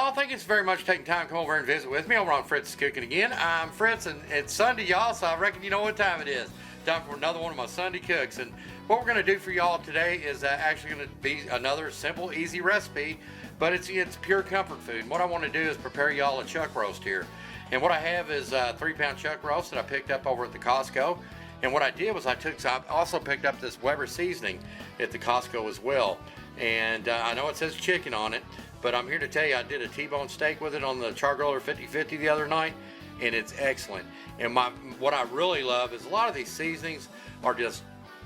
y'all. Thank you very much for taking time to come over and visit with me over on Fritz's Cooking Again. I'm Fritz, and it's Sunday, y'all, so I reckon you know what time it is. Time for another one of my Sunday cooks. And what we're going to do for y'all today is actually going to be another simple, easy recipe, but it's pure comfort food. And what I want to do is prepare y'all a chuck roast here. And what I have is a 3-pound chuck roast that I picked up over at the Costco. And what I did was I also picked up this Weber seasoning at the Costco as well. And I know it says chicken on it, but I'm here to tell you I did a T-bone steak with it on the Char-Griller 50/50 the other night, and it's excellent. And what I really love is a lot of these seasonings are just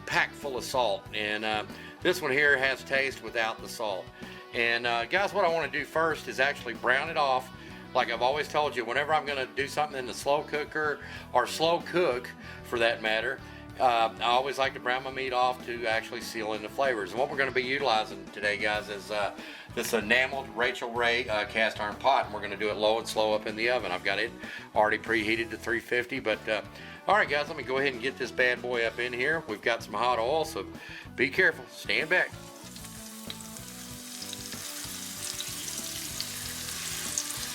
packed full of salt, and this one here has taste without the salt. And guys, what I want to do first is actually brown it off. Like I've always told you, whenever I'm going to do something in the slow cooker, or slow cook for that matter, I always like to brown my meat off to actually seal in the flavors. And what we're going to be utilizing today, guys, is this enameled Rachael Ray cast iron pot, and we're going to do it low and slow up in the oven. I've got it already preheated to 350, but all right, guys, let me go ahead and get this bad boy up in here. We've got some hot oil, so be careful. Stand back.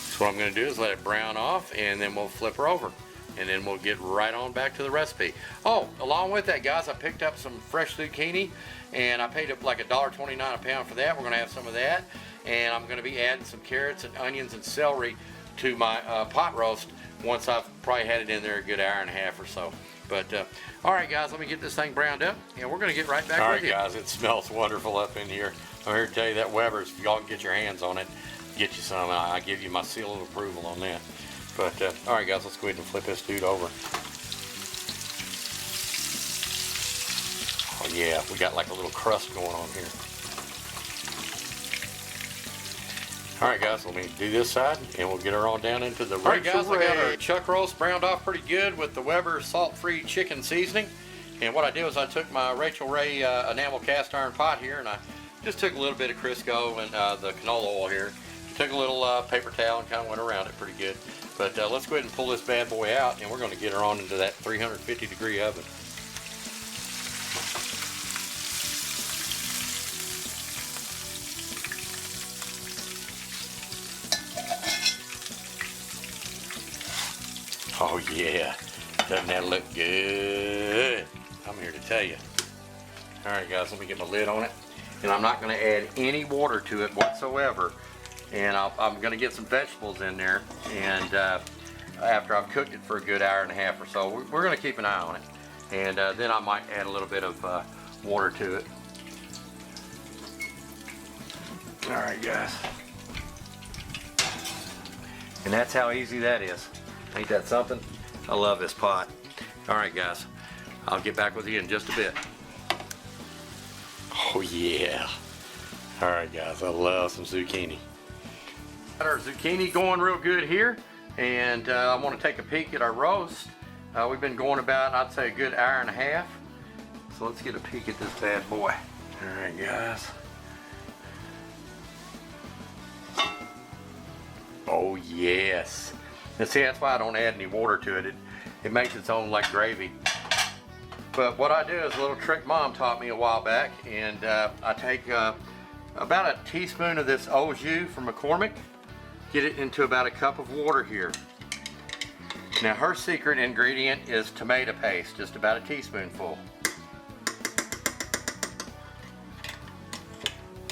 So what I'm going to do is let it brown off, and then we'll flip her over, and then we'll get right on back to the recipe. Oh, along with that, guys, I picked up some fresh zucchini, and I paid up like $1.29 a pound for that. We're going to have some of that, and I'm going to be adding some carrots and onions and celery to my pot roast once I've probably had it in there a good hour and a half or so. But all right, guys, let me get this thing browned up, and we're going to get right back with you. All right, guys, it smells wonderful up in here. I'm here to tell you that Weber's, if y'all can get your hands on it, get you some. I give you my seal of approval on that. But all right, guys, let's go ahead and flip this dude over. Oh yeah, we got like a little crust going on here. All right, guys, let me do this side, and we'll get her on down into the Rachael Ray. All right, guys, I got our chuck roast browned off pretty good with the Weber salt-free chicken seasoning. And what I did was I took my Rachael Ray enamel cast iron pot here, and I just took a little bit of Crisco and the canola oil here. Took a little paper towel and kind of went around it pretty good. But let's go ahead and pull this bad boy out, and we're going to get her on into that 350-degree oven. Oh yeah, doesn't that look good? I'm here to tell you. All right, guys, let me get my lid on it. And I'm not going to add any water to it whatsoever. And I'm going to get some vegetables in there, and after I've cooked it for a good hour and a half or so, we're going to keep an eye on it. And then I might add a little bit of water to it. All right, guys. And that's how easy that is. Ain't that something? I love this pot. All right, guys. I'll get back with you in just a bit. Oh, yeah. All right, guys. I love some zucchini. Got our zucchini going real good here, and I want to take a peek at our roast. We've been going about, I'd say, a good hour and a half. So let's get a peek at this bad boy. All right, guys. Oh yes. And see, that's why I don't add any water to it. It makes its own like gravy. But what I do is a little trick Mom taught me a while back, and I take about a teaspoon of this au jus from McCormick. Get it into about a cup of water here. Now her secret ingredient is tomato paste, just about a teaspoonful.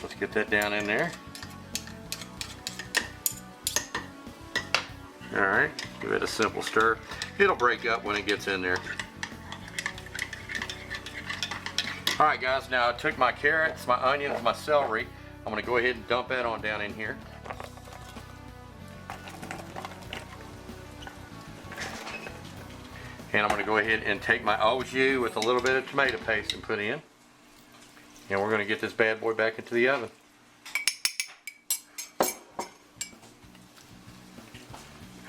Let's get that down in there. Alright, give it a simple stir. It'll break up when it gets in there. Alright, guys, now I took my carrots, my onions, my celery. I'm going to go ahead and dump that on down in here. And I'm going to go ahead and take my au jus with a little bit of tomato paste and put in. And we're going to get this bad boy back into the oven.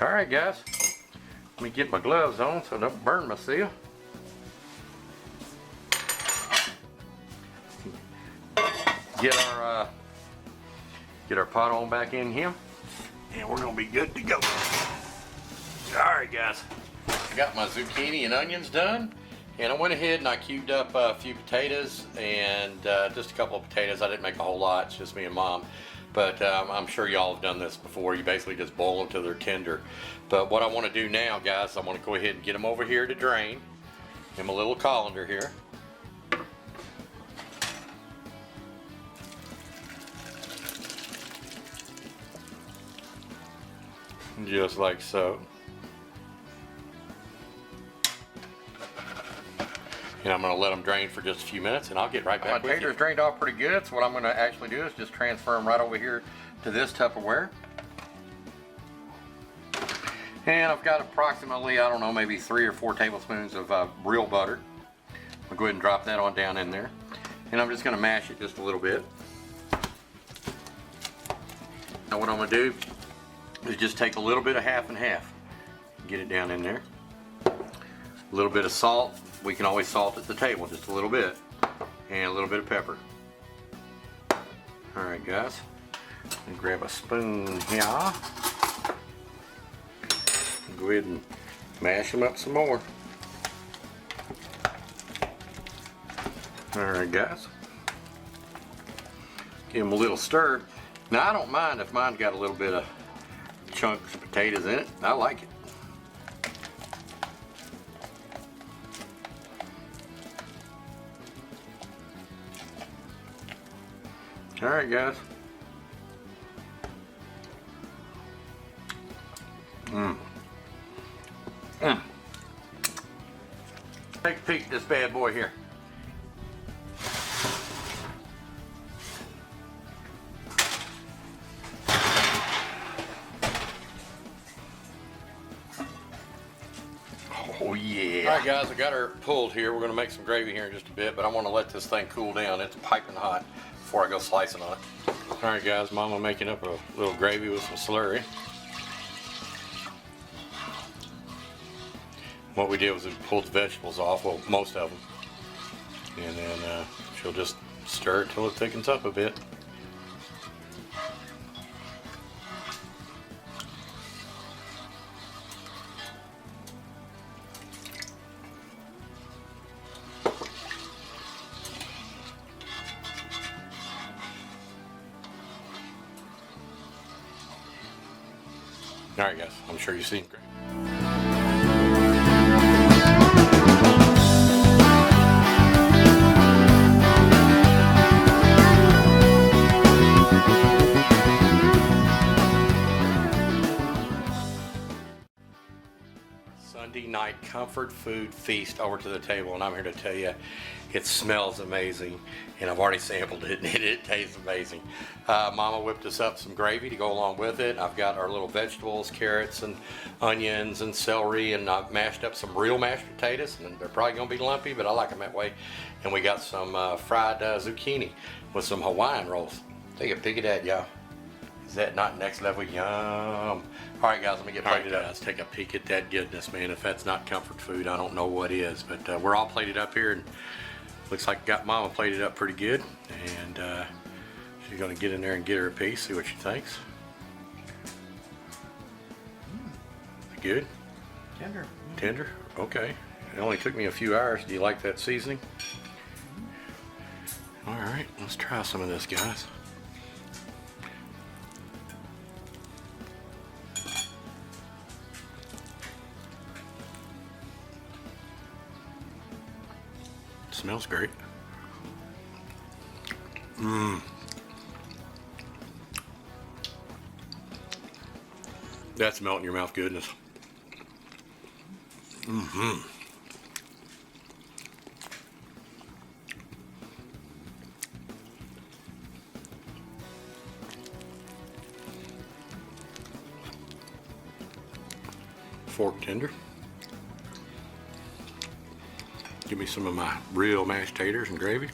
Alright, guys. Let me get my gloves on so I don't burn my seal. Get our pot on back in here. And we're going to be good to go. Alright, guys. I got my zucchini and onions done, and I went ahead and I cubed up a few potatoes and just a couple of potatoes. I didn't make a whole lot, it's just me and Mom. but I'm sure y'all have done this before. You basically just boil them till they're tender. But what I want to do now, guys, I want to go ahead and get them over here to drain in my little colander here. Just like so. And I'm going to let them drain for just a few minutes, and I'll get right back with you. My taters drained off pretty good, so what I'm going to actually do is just transfer them right over here to this Tupperware. And I've got approximately, I don't know, maybe 3 or 4 tablespoons of real butter. I'll go ahead and drop that on down in there. And I'm just going to mash it just a little bit. Now what I'm going to do is just take a little bit of half and half. Get it down in there. A little bit of salt. We can always salt at the table, just a little bit. And a little bit of pepper. Alright guys, and grab a spoon here. Go ahead and mash them up some more. Alright guys. Give them a little stir. Now I don't mind if mine's got a little bit of chunks of potatoes in it. I like it. Alright guys. Take a peek at this bad boy here. Oh yeah. Alright guys, I got her pulled here. We're going to make some gravy here in just a bit, but I want to let this thing cool down. It's piping hot before I go slicing on it. Alright guys, Mama making up a little gravy with some slurry. What we did was we pulled the vegetables off, well most of them, and then she'll just stir it till it thickens up a bit. Alright guys, I'm sure you've seen great. Sunday night comfort food feast over to the table, and I'm here to tell you it smells amazing, and I've already sampled it and it tastes amazing. Mama whipped us up some gravy to go along with it. I've got our little vegetables, carrots and onions and celery, and I've mashed up some real mashed potatoes, and they're probably gonna be lumpy, but I like them that way. And we got some fried zucchini with some Hawaiian rolls. Take a peek at that, y'all. Is that not next level yum? All right, guys, let me get plated up. Let's take a peek at that goodness, man. If that's not comfort food, I don't know what is. But we're all plated up here, and looks like got Mama plated up pretty good. And she's gonna get in there and get her a piece, see what she thinks. Good? Tender. Tender? Okay. It only took me a few hours. Do you like that seasoning? All right, let's try some of this, guys. Smells great. That's melt in your mouth goodness. Fork tender. Give me some of my real mashed taters and gravy.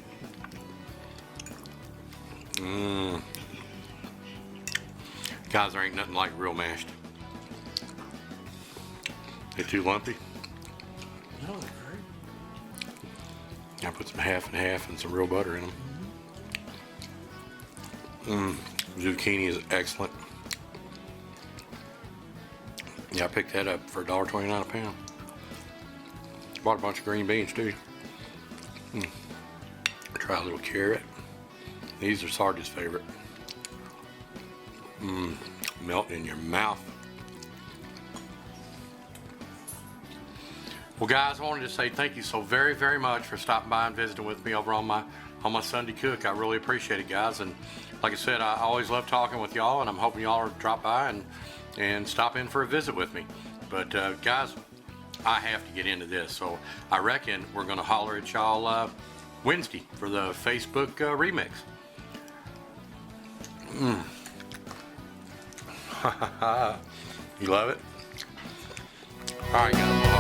Guys, there ain't nothing like real mashed. They too lumpy? No, they're great. I put some half and half and some real butter in them. Zucchini is excellent. Yeah, I picked that up for $1.29 a pound. Bought a bunch of green beans too. Try a little carrot. These are Sarge's favorite. Melt in your mouth. Well, guys, I wanted to say thank you so very, very much for stopping by and visiting with me over on my Sunday Cook. I really appreciate it, guys. And like I said, I always love talking with y'all, and I'm hoping y'all will drop by and stop in for a visit with me. But guys, I have to get into this, so I reckon we're gonna holler at y'all Wednesday for the Facebook remix. You love it? All right, guys.